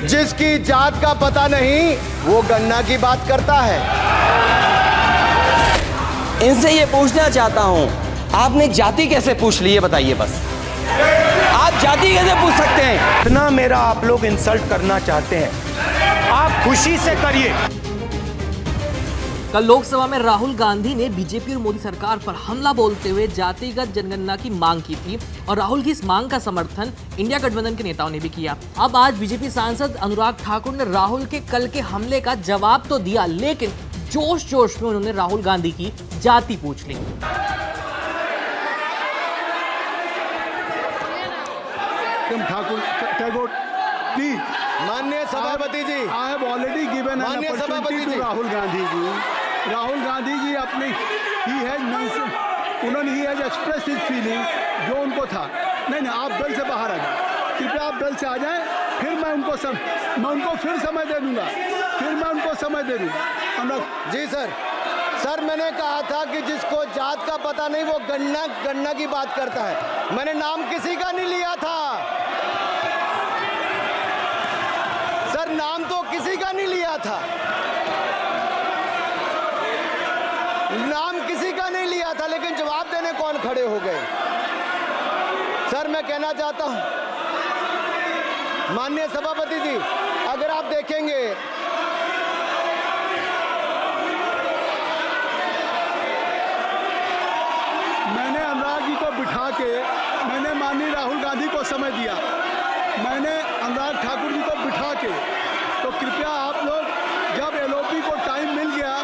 जिसकी जात का पता नहीं वो गन्ना की बात करता है। इनसे ये पूछना चाहता हूं, आपने जाति कैसे पूछ ली, ये बताइए बस। आप जाति कैसे पूछ सकते हैं? इतना मेरा आप लोग इंसल्ट करना चाहते हैं, आप खुशी से करिए। कल लोकसभा में राहुल गांधी ने बीजेपी और मोदी सरकार पर हमला बोलते हुए जातिगत जनगणना की मांग की थी और राहुल की इस मांग का समर्थन इंडिया गठबंधन के नेताओं ने भी किया। अब आज बीजेपी सांसद अनुराग ठाकुर ने राहुल के कल के हमले का जवाब तो दिया, लेकिन जोश जोश में उन्होंने राहुल गांधी की जाति पूछ ली। ठाकुर, प्लीज, माननीय सभापति जी, I have already given an opportunity to Rahul Gandhi ji. Rahul Gandhi ji अपने उन्होंने ही एक्सप्रेस हिज फीलिंग जो उनको था। नहीं, आप दल से बाहर आ जाए, कृपया आप दल से आ जाएं, फिर मैं उनको फिर समय दे दूंगा, जी सर, मैंने कहा था कि जिसको जात का पता नहीं वो गन्ना की बात करता है। मैंने नाम किसी का नहीं लिया था सर, नाम तो किसी का नहीं लिया था, लेकिन जवाब देने कौन खड़े हो गए। सर, मैं कहना चाहता हूं माननीय सभापति जी, अगर आप देखेंगे मैंने अनुराग जी को बिठा के मैंने माननीय राहुल गांधी को समय दिया, मैंने अनुराग ठाकुर जी को बिठा के, तो कृपया आप लोग जब एलओपी को टाइम मिल गया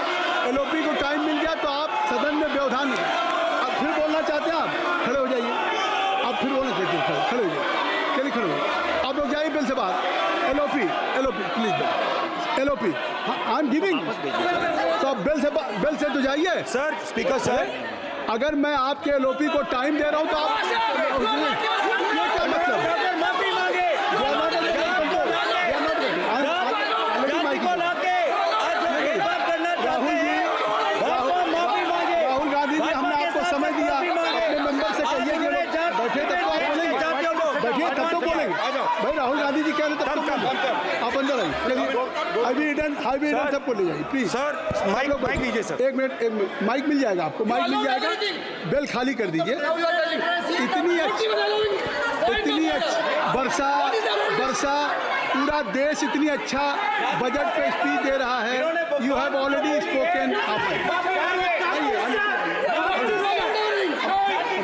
तो आप सदन में व्यवधान है। अब फिर बोलना चाहते हैं आप, खड़े हो जाइए, आप फिर बोलना चाहते हैं, खड़े हो जाइए, चलिए खड़े हो, आप लोग जाइए बिल से बाहर। LOP please, LOP I am giving, तो आप बिल से तो जाइए। सर, स्पीकर सर, अगर मैं आपके एलओपी को टाइम दे रहा हूं तो आप क्या मतलब? राहुल गांधी जी, हमने आपको समय दिया, अपने मेंबर से कहिए कि बैठे तब तो आप बोलेंगे, बैठिए तब तो बोलेंगे भाई। राहुल गांधी जी कह रहे तब तो आप अंदर आइए, हाईवे सबको ले जाइए प्लीज। सर, माइक लीजिए सर। एक मिनट, माइक मिल जाएगा आपको, माइक मिल जाएगा, बेल खाली कर दीजिए। इतनी अच्छी वर्षा पूरा देश इतनी अच्छा बजट पे स्पीच दे रहा है। You have already spoken.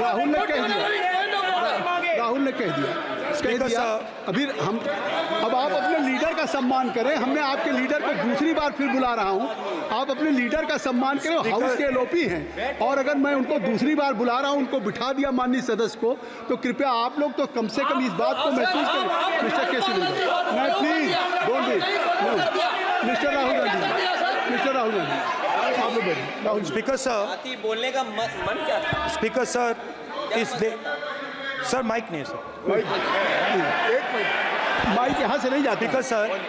Rahul ने कह दिया। अब आप अपने लीडर का सम्मान करें। हमने आपके लीडर को दूसरी बार फिर बुला रहा हूं, आप अपने लीडर का सम्मान करें। हाउस के एलओपी हैं और अगर मैं उनको दूसरी बार बुला रहा हूं, उनको बिठा दिया माननीय सदस्य को, तो कृपया आप लोग तो कम से कम इस बात को महसूस करें। मिस्टर केसी मैं please don't be mister Rahul Gandhi, आप लोग बैठिए। स्पीकर सर, बोलने का मन क्या था? स्पीकर सर, सर माइक नहीं है सर, माइक यहाँ से नहीं जाता। स्पीकर सर,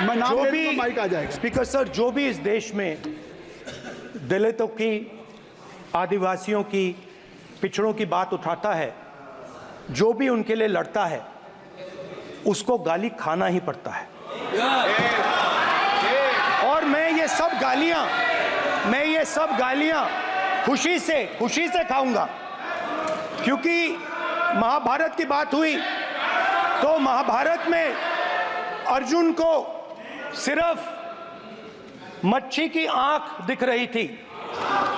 मैं नाम जो ले भी तो माइक आ जाएगा। स्पीकर सर, जो भी इस देश में दलितों की, आदिवासियों की, पिछड़ों की बात उठाता है, जो भी उनके लिए लड़ता है, उसको गाली खाना ही पड़ता है। और मैं ये सब गालियां खुशी से खाऊंगा, क्योंकि महाभारत की बात हुई तो महाभारत में अर्जुन को सिर्फ मच्छी की आंख दिख रही थी,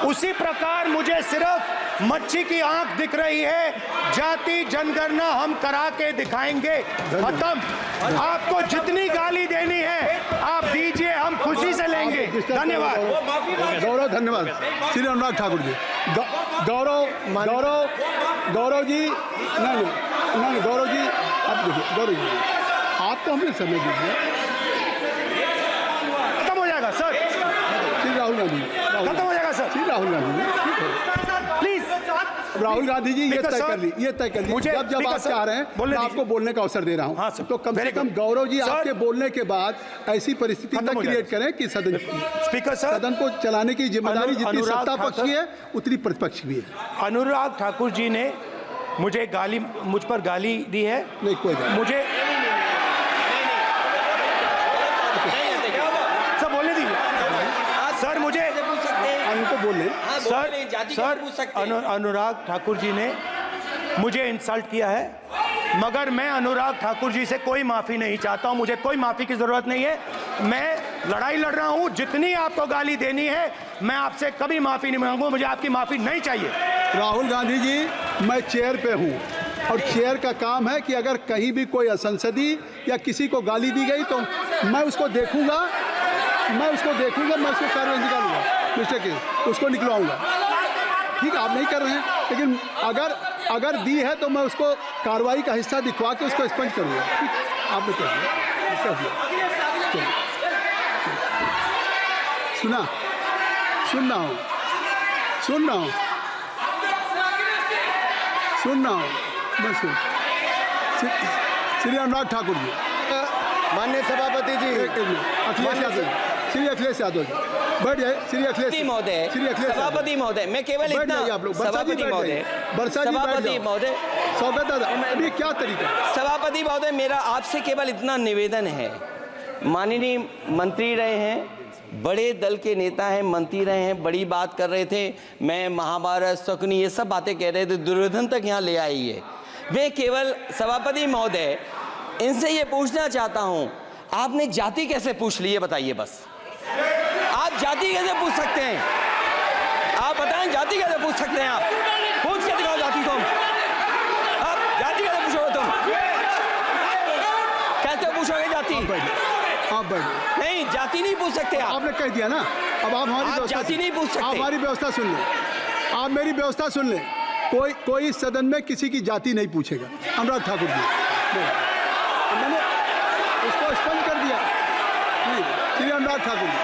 उसी प्रकार मुझे सिर्फ मच्छी की आंख दिख रही है। जाति जनगणना हम करा के दिखाएंगे, खत्म। आपको जितनी गाली देनी है आप दीजिए, हम खुशी से लेंगे। धन्यवाद गौरव, धन्यवाद श्री अनुराग ठाकुर जी। गौरव जी, नहीं गौरव जी, आप देखिए, गौरव जी आप तो हमें समय दीजिए। खत्म हो जाएगा सर, श्री राहुल गांधी, खत्म हो जाएगा सर, श्री राहुल गांधी प्लीज। राहुल गांधी जी, ये तय कर ली। जब आप चाह रहे हैं, मैं आपको बोलने का अवसर दे रहा हूं। हाँ सर, तो कम से कम गौरव जी आपके बोलने के बाद ऐसी परिस्थिति न क्रिएट करें कि सदन को चलाने की जिम्मेदारी जितनी सत्ता पक्ष की है उतनी प्रतिपक्ष भी है। अनुराग ठाकुर जी ने मुझ पर गाली दी है। नहीं, कोई मुझे हाँ, बोल रहे हैं, जाति कैसे पूछ सकते हैं? अनुराग ठाकुर जी ने मुझे इंसल्ट किया है, मगर मैं अनुराग ठाकुर जी से कोई माफी नहीं चाहता हूं। मुझे कोई माफी की जरूरत नहीं है। मैं लड़ाई लड़ रहा हूं। जितनी आपको गाली देनी है, मैं आपसे कभी माफी नहीं मांगूंगा। मुझे आपकी माफी नहीं चाहिए। राहुल गांधी जी, मैं चेयर पे हूँ और चेयर का काम है कि अगर कहीं भी कोई असंसदीय या किसी को गाली दी गई तो मैं उसको देखूंगा, मैं उसको कार्रवाई निकालूंगा, मिस्टर के उसको निकलवाऊंगा। ठीक है, आप नहीं कर रहे हैं, लेकिन अगर दी है तो मैं उसको कार्रवाई का हिस्सा दिखवा के उसको एक्सपेंड करूंगा। ठीक, आपने कर दिया। सुना, सुन रहा हूँ मैं श्री अनुराग ठाकुर जी, माननीय सभापति जी, श्री अखिलेश यादव जी, बैठ जाए। श्री अखिलेश महोदय, सभापति महोदय, मैं केवल इतना, आप लोग सभापति महोदय, सभापति महोदय, स्वागत है। अभी क्या तरीका, सभापति महोदय, मेरा आपसे केवल इतना निवेदन है। माननीय मंत्री रहे हैं, बड़े दल के नेता हैं, मंत्री रहे हैं, बड़ी बात कर रहे थे। मैं महाभारत, शकुनी, ये सब बातें कह रहे थे, दुर्योधन तक यहाँ ले आई है। मैं केवल सभापति महोदय इनसे ये पूछना चाहता हूँ, आपने जाति कैसे पूछ ली है बताइए बस। आप जाति कैसे पूछ सकते हैं? आप बताएं, जाति कैसे पूछ सकते हैं? आप पूछ के दिखाओ जाति। तुम आप जाति कैसे पूछोगे? तुम कैसे पूछोगे जाति? आप बैठ नहीं, जाति नहीं पूछ सकते आप। आपने कह दिया ना, अब आप हमारी जाति नहीं पूछ सकते। आप हमारी व्यवस्था सुन लें, आप मेरी व्यवस्था सुन लें। कोई सदन में किसी की जाति नहीं पूछेगा। अनुराग ठाकुर जी, मैंने उसको स्पष्ट कर दिया। नहीं, श्री अनुराग ठाकुर जी,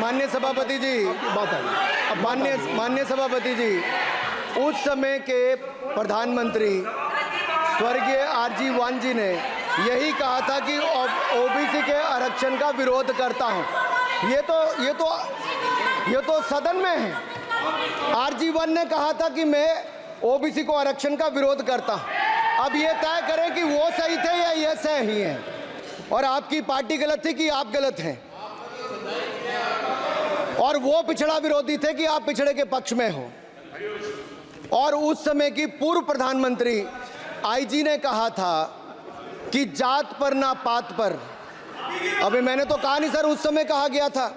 माननीय सभापति जी, बात आई। माननीय सभापति जी, उस समय के प्रधानमंत्री स्वर्गीय आरजी वान जी ने यही कहा था कि ओबीसी के आरक्षण का विरोध करता हूं। ये तो सदन में है। आरजी वान ने कहा था कि मैं ओबीसी को आरक्षण का विरोध करता हूं। अब ये तय करें कि वो सही थे या ये सही हैं, और आपकी पार्टी गलत थी कि आप गलत हैं, और वो पिछड़ा विरोधी थे कि आप पिछड़े के पक्ष में हो। और उस समय की पूर्व प्रधानमंत्री आईजी ने कहा था कि जात पर ना पात पर। अभी मैंने तो कहा नहीं सर, उस समय कहा गया था।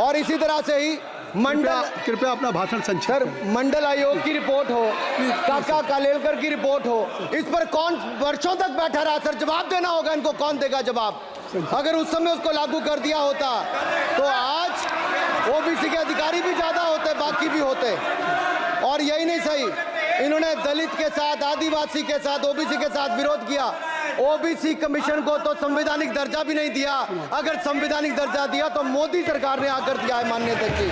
और इसी तरह से ही कृपया अपना भाषण संक्षिप्त सर, मंडल आयोग की रिपोर्ट हो, काका कालेलकर की रिपोर्ट हो, इस पर कौन वर्षों तक बैठा रहा सर? जवाब देना होगा इनको, कौन देगा जवाब? अगर उस समय उसको लागू कर दिया होता तो आज ओबीसी के अधिकारी भी ज्यादा होते, बाकी भी होते। और यही नहीं सही, इन्होंने दलित के साथ, आदिवासी के साथ, ओबीसी के साथ विरोध किया। ओबीसी कमीशन को तो संवैधानिक दर्जा भी नहीं दिया। अगर संवैधानिक दर्जा दिया तो मोदी सरकार ने आकर दिया है, माननीय अध्यक्ष जी।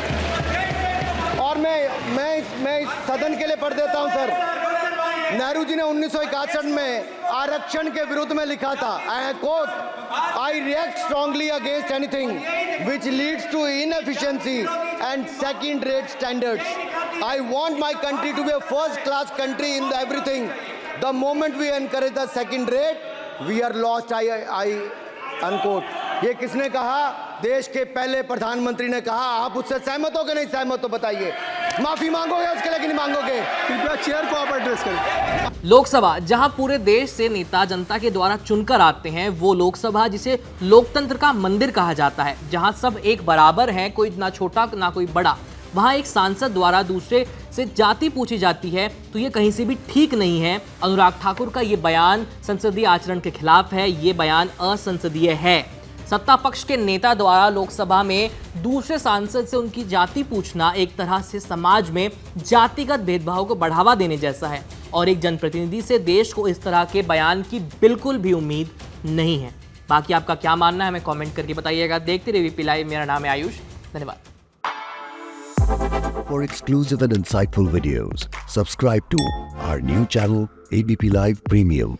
और मैं इस सदन के लिए पढ़ देता हूं सर। नेहरू जी ने 1961 में आरक्षण के विरुद्ध में लिखा था, I quote, I react strongly against anything which leads to inefficiency and second rate standards. I want my country to be a first class country in everything. The moment we encourage the second rate, we are lost. I unquote. ये किसने कहा? देश के पहले प्रधानमंत्री ने कहा। आप उससे सहमत हो कि नहीं सहमत हो बताइए? माफी मांगोगे उसके लिए कि नहीं मांगोगे? कृपया चेयर को आप एड्रेस करें। लोकसभा, जहां पूरे देश से नेता जनता के द्वारा चुनकर आते हैं, वो लोकसभा जिसे लोकतंत्र का मंदिर कहा जाता है, जहां सब एक बराबर हैं, कोई ना छोटा ना कोई बड़ा, वहां एक सांसद द्वारा दूसरे से जाति पूछी जाती है, तो ये कहीं से भी ठीक नहीं है। अनुराग ठाकुर का ये बयान संसदीय आचरण के खिलाफ है, ये बयान असंसदीय है। सत्ता पक्ष के नेता द्वारा लोकसभा में दूसरे सांसद से उनकी जाति पूछना एक तरह से समाज में जातिगत भेदभाव को बढ़ावा देने जैसा है, और एक जनप्रतिनिधि से देश को इस तरह के बयान की बिल्कुल भी उम्मीद नहीं है। बाकी आपका क्या मानना है हमें कमेंट करके बताइएगा। देखते रहिए वीपी लाइव। मेरा नाम है आयुष। धन्यवाद। For exclusive and insightful videos, subscribe to our new channel ABP Live Premium.